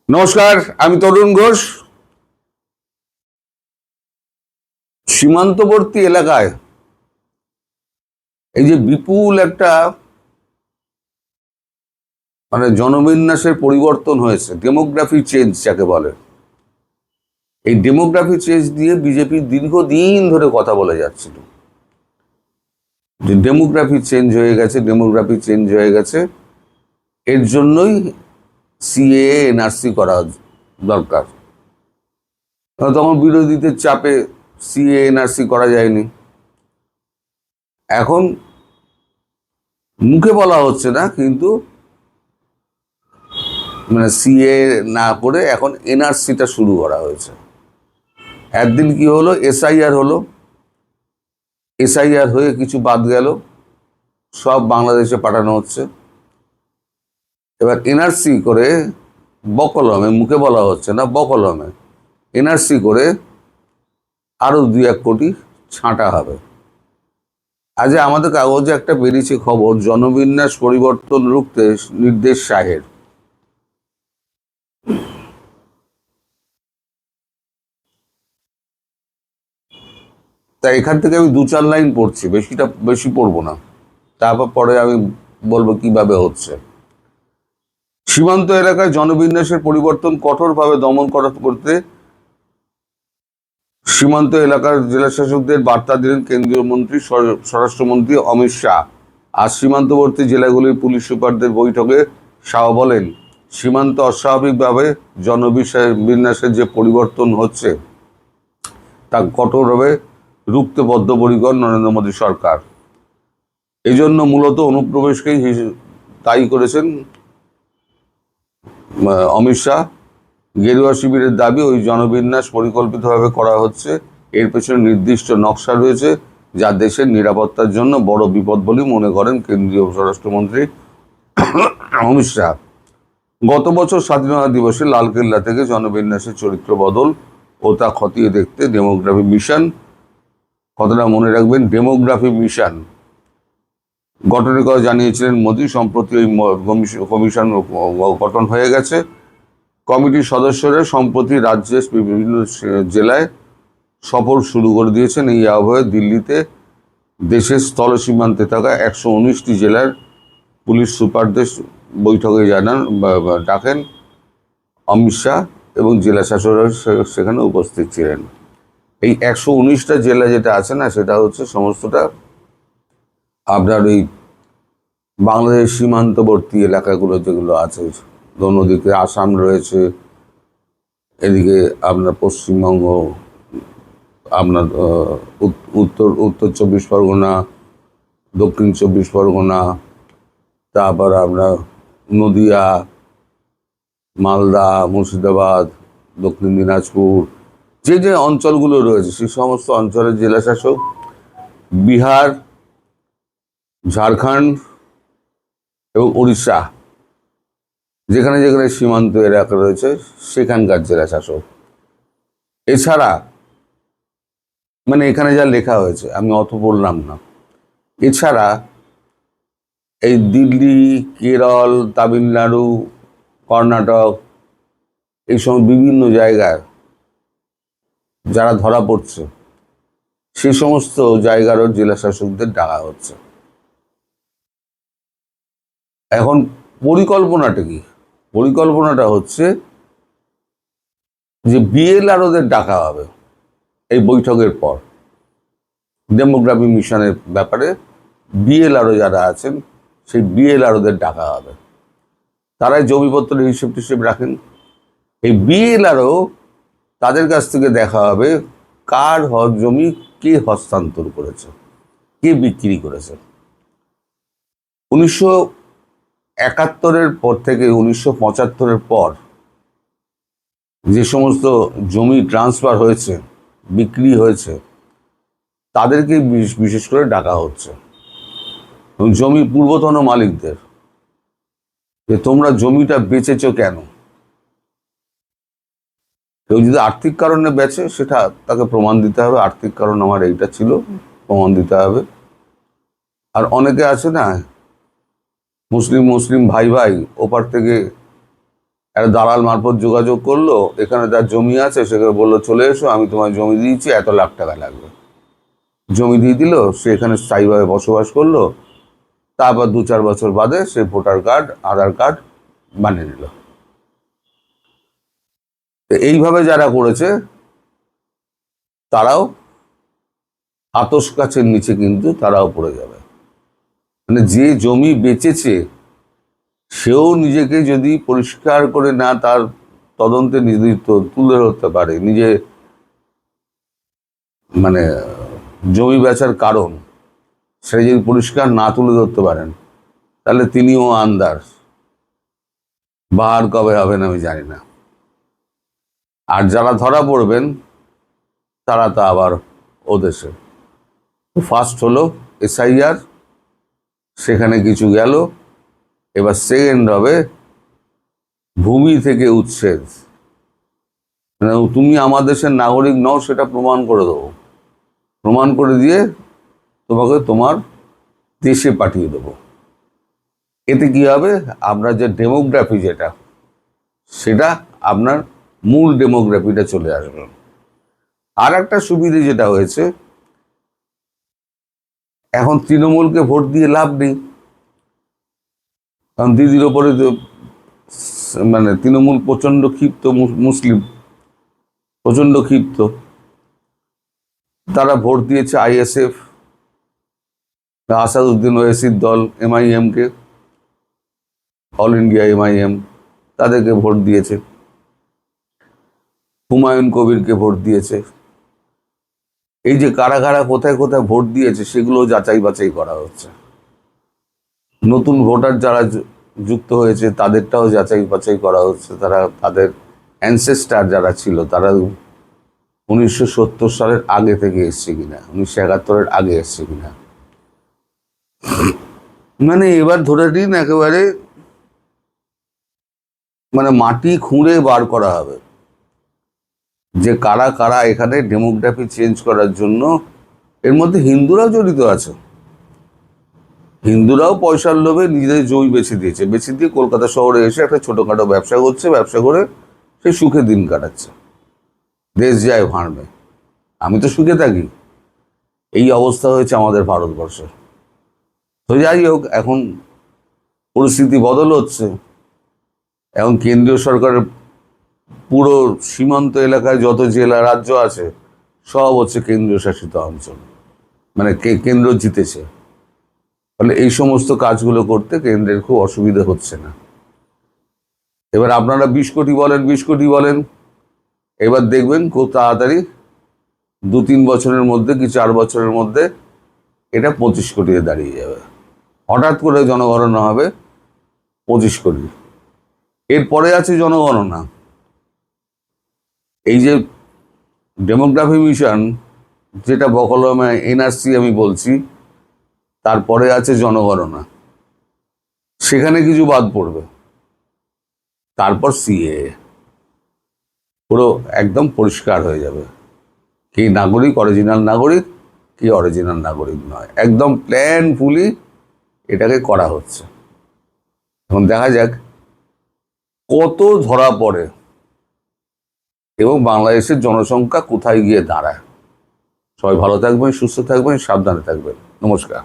নমস্কার, আমি তরুণ ঘোষ। সীমান্তবর্তী এলাকায় এই যে বিপুল একটা জনবিন্যাসের পরিবর্তন হয়েছে, ডেমোগ্রাফি চেঞ্জ যাকে বলে, এই ডেমোগ্রাফি চেঞ্জ দিয়ে বিজেপি দীর্ঘদিন ধরে কথা বলে যাচ্ছিল যে ডেমোগ্রাফি চেঞ্জ হয়ে গেছে, এর জন্যই সিএএ এনআরসি করা দরকার। তখন বিরোধীদের চাপে সিএএ এনআরসি করা যায়নি। এখন মুখে বলা হচ্ছে না, কিন্তু সিএ না করে এখন এনআরসিটা শুরু করা হয়েছে। একদিন কি হলো, এসআইআর হয়ে কিছু বাদ গেল, সব বাংলাদেশে পাঠানো হচ্ছে। এবার এনআরসি করে বকলমে, মুখে বলা হচ্ছে না, বকলমে এনআরসি করে আরো 2-1 কোটি ছাঁটা হবে। আজ আমাদের কাগজে একটা বেরিয়েছে খবর, জনবিন্যাস পরিবর্তন রুখতে নির্দেশ শাহের। তাই এখান থেকে আমি 2-4 লাইন পড়ছি, বেশি পড়বো না, তারপর পরে আমি বলবো কিভাবে হচ্ছে। সীমান্ত এলাকায় জনবিন্যাসের পরিবর্তন কঠোরভাবে দমন করতে সীমান্ত এলাকার জেলাশাসকদের বার্তা দিলেন কেন্দ্রীয় মন্ত্রী স্বরাষ্ট্রমন্ত্রী অমিত শাহ। আজ সীমান্তবর্তী জেলাগুলির পুলিশ সুপারদের বৈঠকে শাহ বলেন, সীমান্ত অস্বাভাবিকভাবে জনবিন্যাসের যে পরিবর্তন হচ্ছে তা কঠোরভাবে রুখতে বদ্ধপরিকর নরেন্দ্র মোদী সরকার। এই জন্য মূলত অনুপ্রবেশকেই দায়ী করেছেন অমিত শাহ। গেরুয়া শিবিরের দাবি, ওই জনবিন্যাস পরিকল্পিতভাবে করা হচ্ছে, এর পেছনে নির্দিষ্ট নকশা রয়েছে, যা দেশের নিরাপত্তার জন্য বড় বিপদ বলে মনে করেন কেন্দ্রীয় স্বরাষ্ট্রমন্ত্রী অমিত শাহ। গত বছর স্বাধীনতা দিবসে লালকেল্লা থেকে জনবিন্যাসের চরিত্র বদল ও তা খতিয়ে দেখতে ডেমোগ্রাফি মিশন, কথাটা মনে রাখবেন, ডেমোগ্রাফি মিশন গঠনের কথা জানিয়েছিলেন মোদী। সম্প্রতি ওই কমিশন গঠন হয়ে গেছে। কমিটির সদস্যরা সম্প্রতি রাজ্যের বিভিন্ন জেলায় সফর শুরু করে দিয়েছেন। এই আবহে দিল্লিতে দেশের স্থল সীমান্তে থাকা 119টি জেলার পুলিশ সুপারদের বৈঠকে ডাকেন অমিত শাহ এবং জেলা শাসকরা সেখানে উপস্থিত ছিলেন। এই 119টা জেলা যেটা আছে না, সেটা হচ্ছে সমস্তটা আপনার এই বাংলাদেশ সীমান্তবর্তী এলাকাগুলো যেগুলো আছে, অন্যদিকে আসাম রয়েছে, এদিকে আপনার পশ্চিমবঙ্গ, আপনার উত্তর 24 পরগনা, দক্ষিণ 24 পরগনা, তারপর আপনার নদিয়া, মালদা, মুর্শিদাবাদ, দক্ষিণ দিনাজপুর, যে যে অঞ্চলগুলো রয়েছে সেই সমস্ত অঞ্চলের জেলাশাসক, বিহার, ঝাড়খণ্ড এবং উড়িষ্যা, যেখানে যেখানে সীমান্ত এলাকা রয়েছে সেখানকার জেলাশাসক। এছাড়া এখানে যা লেখা হয়েছে আমি অত বললাম না, এছাড়া এই দিল্লি, কেরল, তামিলনাড়ু, কর্ণাটক, এই সব বিভিন্ন জায়গায় যারা ধরা পড়ছে সে সমস্ত জায়গারও জেলাশাসকদের ডাকা হচ্ছে। এখন পরিকল্পনাটা কি? পরিকল্পনাটা হচ্ছে যে বিএলআরওদের ডাকা হবে এই বৈঠকের পর। ডেমোগ্রাফি মিশনের ব্যাপারে বিএলআরও যারা আছেন সেই বিএলআরওদের ডাকা হবে। তারাই জমিপত্রের হিসেব টিসেব রাখেন। এই বিএলআরও তাদের কাছ থেকে দেখা হবে কার জমি কে হস্তান্তর করেছে, কে বিক্রি করেছে। 1971-এর পর থেকে 1975-এর পর যে সমস্ত জমি ট্রান্সফার হয়েছে, বিক্রি হয়েছে, তাদেরকে বিশেষ করে ডাকা হচ্ছে। জমি পূর্বতন মালিকদের, যে তোমরা জমিটা বেচেছো কেন? কেউ যদি আর্থিক কারণে বেচে, সেটা তাকে প্রমাণ দিতে হবে, আর্থিক কারণ আমার এইটা ছিল, প্রমাণ দিতে হবে। আর অনেকে আছে না, মুসলিম ভাই ওপার থেকে একটা দালাল মারফত যোগাযোগ করলো, এখানে যার জমি আছে সেখানে বললো চলে এসো, আমি তোমার জমি দিয়েছি, এত লাখ টাকা লাগবে। জমি দিয়ে দিল, সে এখানে স্থায়ীভাবে বসবাস করলো। তারপর 2-4 বছর বাদে সে ভোটার কার্ড, আধার কার্ড বানিয়ে নিল। এইভাবে যারা করেছে তারাও আতস কাছের নিচে কিন্তু তারাও পড়ে যাবে। মানে যে জমি বেচেছে সেও নিজেকে যদি পরিষ্কার করে না তার তদন্তে নির্দিষ্ট তুলে ধরতে পারে, নিজে মানে জমি বেচার কারণ সে যদি পরিষ্কার না তুলে ধরতে পারেন, তাহলে তিনিও আন্দার, বাহার কবে হবেন আমি জানি না। আর যারা ধরা পড়বেন তারা তো আবার ওদেশে। ফার্স্ট হলো SIR, সেখানে কিছু গেল, এবার সেকেন্ড হবে ভূমি থেকে উচ্ছেদ। মানে তুমি আমার দেশের নাগরিক নও সেটা প্রমাণ করে দেবো, প্রমাণ করে দিয়ে তোমাকে তোমার দেশে পাঠিয়ে দেবো। এতে কি হবে, আপনার যে ডেমোগ্রাফি যেটা, সেটা আপনার মূল ডেমোগ্রাফিটা চলে আসবে। আর একটা সুবিধে যেটা হয়েছে, এখন তৃণমূলকে ভোট দিয়ে লাভ নেই, কারণ দিদির ওপরে মানে তৃণমূল প্রচণ্ড ক্ষিপ্ত, মুসলিম প্রচণ্ড ক্ষিপ্ত। তারা ভোট দিয়েছে ISF, আসাদুদ্দিন ওয়েসির দল, MIM কে, অল ইন্ডিয়া MIM, তাদেরকে ভোট দিয়েছে। হুমায়ুন কবিরকে ভোট দিয়েছে। এই যে কারা কারা কোথায় কোথায় ভোট দিয়েছে সেগুলো যাচাই বাছাই করা হচ্ছে। নতুন ভোটার যারা যুক্ত হয়েছে তাদেরটাও যাচাই বাছাই করা হচ্ছে, তারা তাদের অ্যানসেস্টার যারা ছিল তারা 1970 সালের আগে থেকে এসছে কিনা, 1971-এর আগে এসছে কিনা। মানে এবার ধরে নিন একেবারে মানে মাটি খুঁড়ে বার করা হবে যে কারা কারা এখানে ডেমোগ্রাফি চেঞ্জ করার জন্য। এর মধ্যে হিন্দুরাও জড়িত আছে। হিন্দুরাও পয়সার লোভে নিজেদের জমি বেছে দিয়েছে, বেছে দিয়ে কলকাতা শহরে এসে একটা ছোটোখাটো ব্যবসা করছে, ব্যবসা করে সে সুখে দিন কাটাচ্ছে, দেশ যায় ভাঁড়বে। আমি তো সুখে থাকি। এই অবস্থা হয়েছে আমাদের ভারতবর্ষে। তো যাই হোক, এখন পরিস্থিতি বদল হচ্ছে। এখন কেন্দ্রীয় সরকারের পুরো সীমান্ত এলাকায় যত জেলা রাজ্য আছে সব হচ্ছে কেন্দ্রীয় শাসিত অঞ্চল, মানে কেন্দ্র জিতেছে। ফলে এই সমস্ত কাজগুলো করতে কেন্দ্রের খুব অসুবিধা হচ্ছে না। এবার আপনারা 20 কোটি বলেন, 20 কোটি বলেন, এবার দেখবেন খুব তাড়াতাড়ি 2-3 বছরের মধ্যে কি 4 বছরের মধ্যে এটা 25 কোটিতে দাঁড়িয়ে যাবে। হঠাৎ করে জনগণনা হবে 25 কোটি। এরপরে আছে জনগণনা। এই যে ডেমোগ্রাফি মিশন যেটা বকলমে NRC আমি বলছি, তারপরে আছে জনগণনা, সেখানে কিছু বাদ পড়বে। তারপর CAA, পুরো একদম পরিষ্কার হয়ে যাবে কি নাগরিক অরিজিনাল নাগরিক, কি অরিজিনাল নাগরিক নয়। একদম প্ল্যানফুলি এটাকে করা হচ্ছে। এখন দেখা যাক কত ধরা পড়ে এবং বাংলাদেশের জনসংখ্যা কোথায় গিয়ে দাঁড়ায়। সবাই ভালো থাকবেন, সুস্থ থাকবেন, সাবধানে থাকবেন। নমস্কার।